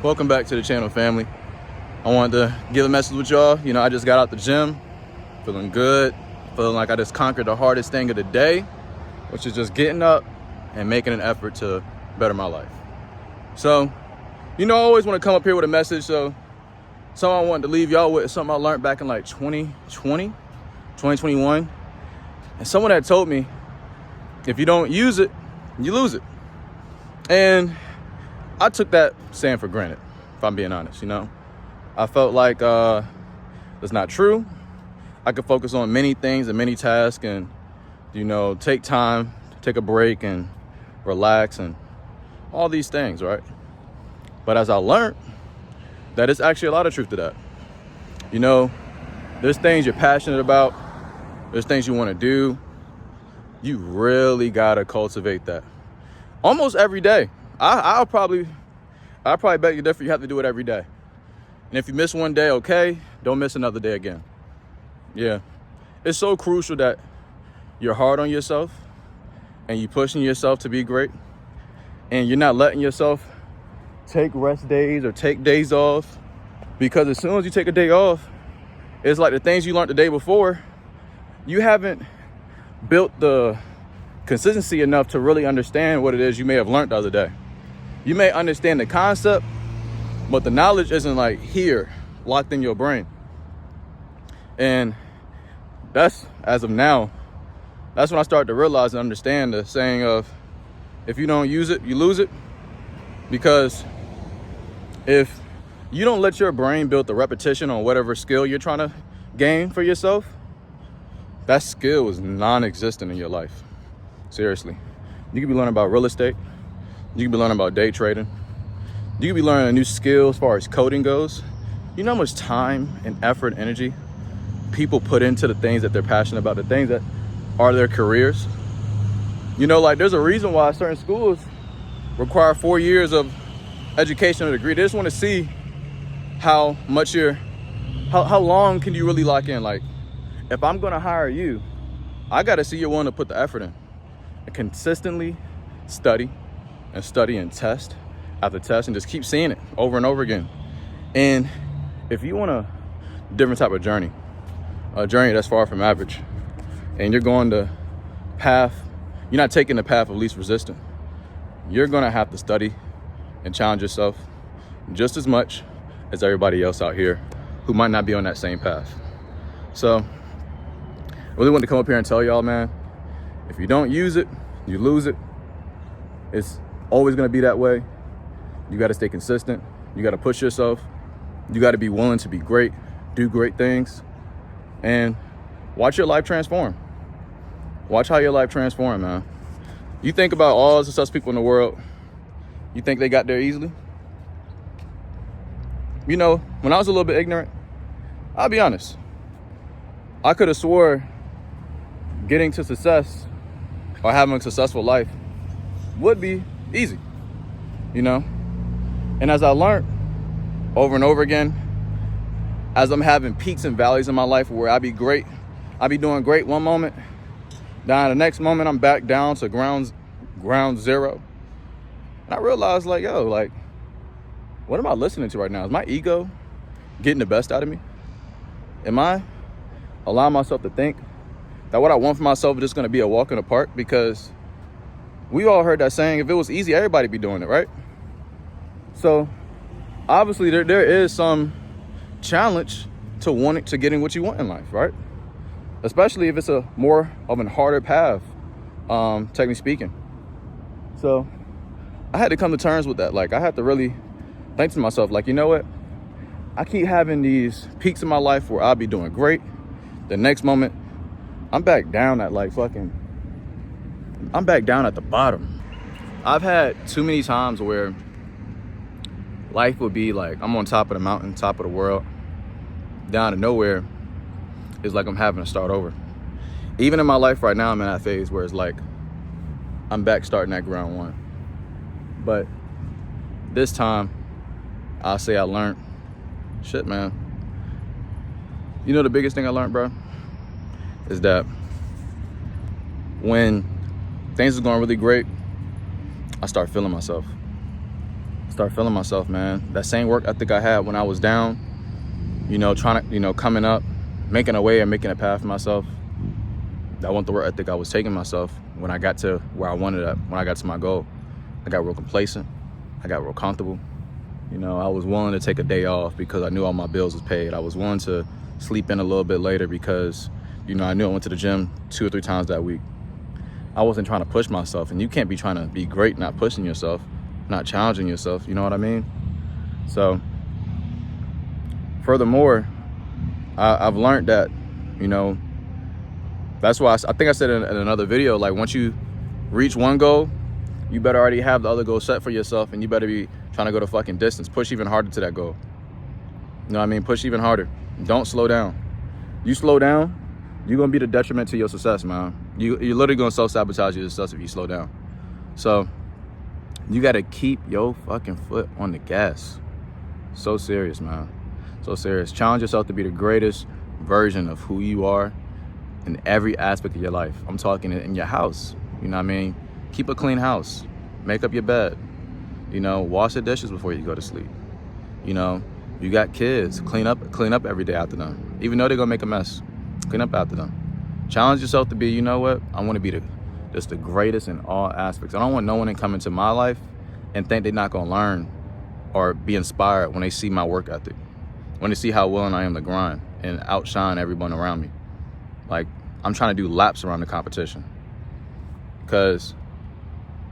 Welcome back to the channel, family. I wanted to give a message with y'all. You know, I just got out the gym, feeling good, feeling like I just conquered the hardest thing of the day, which is just getting up and making an effort to better my life. So, you know, I always want to come up here with a message. So something I wanted to leave y'all with is something I learned back in like 2021. And someone had told me, if you don't use it, you lose it. And I took that saying for granted, if I'm being honest, you know. I felt like it's not true. I could focus on many things and many tasks and, you know, take time, take a break and relax and all these things, right? But as I learned, that it's actually a lot of truth to that. You know, there's things you're passionate about. There's things you want to do. You really got to cultivate that almost every day. I'll probably bet you different. You have to do it every day. And if you miss one day, okay, don't miss another day again. Yeah. It's so crucial that you're hard on yourself and you pushing yourself to be great. And you're not letting yourself take rest days or take days off. Because as soon as you take a day off, it's like the things you learned the day before, you haven't built the consistency enough to really understand what it is you may have learned the other day. You may understand the concept, but the knowledge isn't like here, locked in your brain. And that's, as of now, that's when I started to realize and understand the saying of, if you don't use it, you lose it. Because if you don't let your brain build the repetition on whatever skill you're trying to gain for yourself, that skill is non-existent in your life. Seriously. You could be learning about real estate. You could be learning about day trading. You could be learning a new skill as far as coding goes. You know how much time and effort and energy people put into the things that they're passionate about, the things that are their careers? You know, like there's a reason why certain schools require 4 years of educational degree. They just want to see how much how long can you really lock in? Like, if I'm going to hire you, I got to see you're willing to put the effort in and consistently study and test after test and just keep seeing it over and over again. And if you want a different type of journey, a journey that's far from average, and you're going the path, you're not taking the path of least resistance, you're going to have to study and challenge yourself just as much as everybody else out here who might not be on that same path. So I really want to come up here and tell y'all, man, if you don't use it, you lose it. It's always going to be that way. You got to stay consistent. You got to push yourself. You got to be willing to be great, do great things, and watch your life transform. Watch how your life transform, man. You think about all the successful people in the world, you think they got there easily? You know, when I was a little bit ignorant, I'll be honest, I could have swore getting to success or having a successful life would be easy, you know? And as I learned over and over again, as I'm having peaks and valleys in my life where I be doing great one moment, then the next moment I'm back down to ground zero. And I realized, like, yo, like, what am I listening to right now? Is my ego getting the best out of me? Am I allowing myself to think that what I want for myself is just going to be a walk in the park? Because we all heard that saying, if it was easy, everybody be doing it, right? So obviously there is some challenge to getting what you want in life, right? Especially if it's a more of a harder path, technically speaking. So I had to come to terms with that. Like, I had to really think to myself, like, you know what? I keep having these peaks in my life where I'll be doing great. The next moment, I'm back down at the bottom. I've had too many times where life would be like, I'm on top of the mountain, top of the world, down to nowhere. It's like I'm having to start over. Even in my life right now, I'm in that phase where it's like, I'm back starting at ground one. But this time, I'll say I learned, shit, man. You know the biggest thing I learned, bro, is that when things are going really great, I start feeling myself. start feeling myself, man. That same work ethic I had when I was down, trying to, coming up, making a way and making a path for myself. That wasn't the work ethic I was taking myself when I got to where I wanted at, when I got to my goal. I got real complacent. I got real comfortable. I was willing to take a day off because I knew all my bills was paid. I was willing to sleep in a little bit later because, I knew I went to the gym 2 or 3 times that week. I wasn't trying to push myself, and you can't be trying to be great, not pushing yourself, not challenging yourself, you know what I mean? So, furthermore, I've learned that, that's why I think I said in another video, like once you reach one goal, you better already have the other goal set for yourself, and you better be trying to go the fucking distance. Push even harder to that goal. You know what I mean? Push even harder. Don't slow down. You slow down, you're gonna be the detriment to your success, man. You're literally gonna self-sabotage your success if you slow down. So you gotta keep your fucking foot on the gas. So serious, man. So serious. Challenge yourself to be the greatest version of who you are in every aspect of your life. I'm talking in your house. You know what I mean? Keep a clean house. Make up your bed. Wash the dishes before you go to sleep. You got kids. Clean up every day after them. Even though they're gonna make a mess, clean up after them. Challenge yourself to be, you know what? I want to be the greatest in all aspects. I don't want no one to come into my life and think they're not gonna learn or be inspired when they see my work ethic, when they see how willing I am to grind and outshine everyone around me. Like, I'm trying to do laps around the competition. Because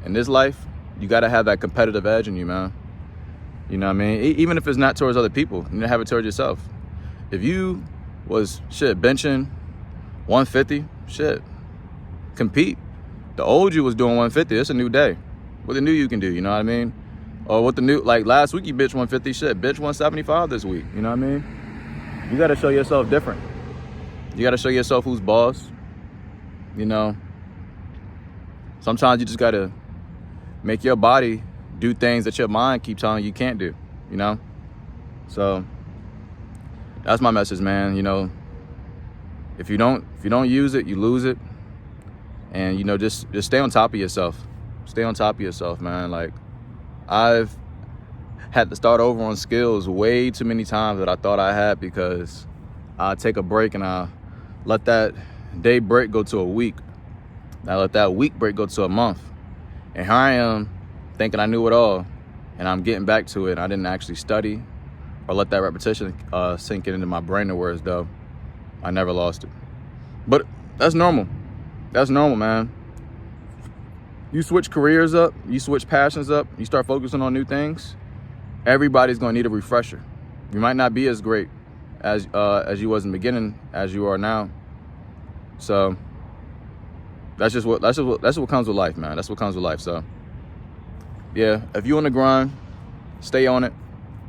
in this life, you got to have that competitive edge in you, man. You know what I mean? Even if it's not towards other people, you need to have it towards yourself. If you was, benching 150, compete. The old you was doing 150, it's a new day. What the new you can do, you know what I mean? Or what the new, like last week you bench 150, bench 175 this week, you know what I mean? You got to show yourself different. You got to show yourself who's boss. Sometimes you just got to make your body do things that your mind keep telling you can't do, So that's my message, man. If you don't use it, you lose it. And, just stay on top of yourself. Stay on top of yourself, man. Like, I've had to start over on skills way too many times that I thought I had because I take a break and I let that day break go to a week. I let that week break go to a month. And here I am thinking I knew it all, and I'm getting back to it. I didn't actually study or let that repetition sink into my brain to where as though I never lost it. But that's normal. That's normal, man. You switch careers up, you switch passions up, you start focusing on new things, everybody's gonna need a refresher. You might not be as great as you was in the beginning as you are now. So that's what comes with life, man. That's what comes with life. So yeah, if you on the grind, stay on it.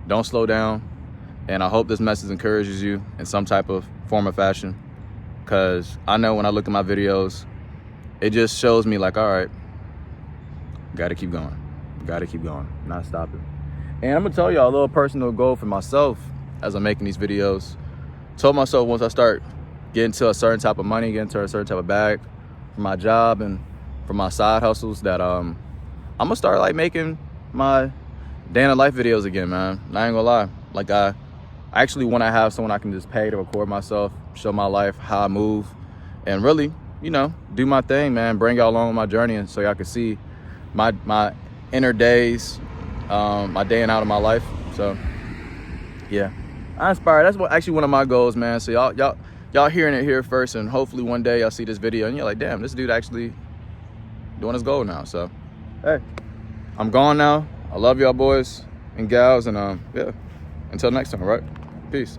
Don't slow down. And I hope this message encourages you in some type of form or fashion. Because I know when I look at my videos, it just shows me like, all right, gotta keep going. Gotta keep going, not stopping. And I'm gonna tell y'all a little personal goal for myself as I'm making these videos. Told myself once I start getting to a certain type of money, getting to a certain type of bag for my job and for my side hustles, that I'm gonna start like making my day in the life videos again, man. I ain't gonna lie. Like, I actually want to have someone I can just pay to record myself, show my life, how I move, and really, do my thing, man. Bring y'all along on my journey, and so y'all can see my inner days, my day and out of my life. So yeah, I inspire. That's actually one of my goals, man. So y'all hearing it here first, and hopefully one day y'all see this video and you're like, damn, this dude actually doing his goal now. So hey, I'm gone now. I love y'all boys and gals, and yeah, until next time, all right? Peace.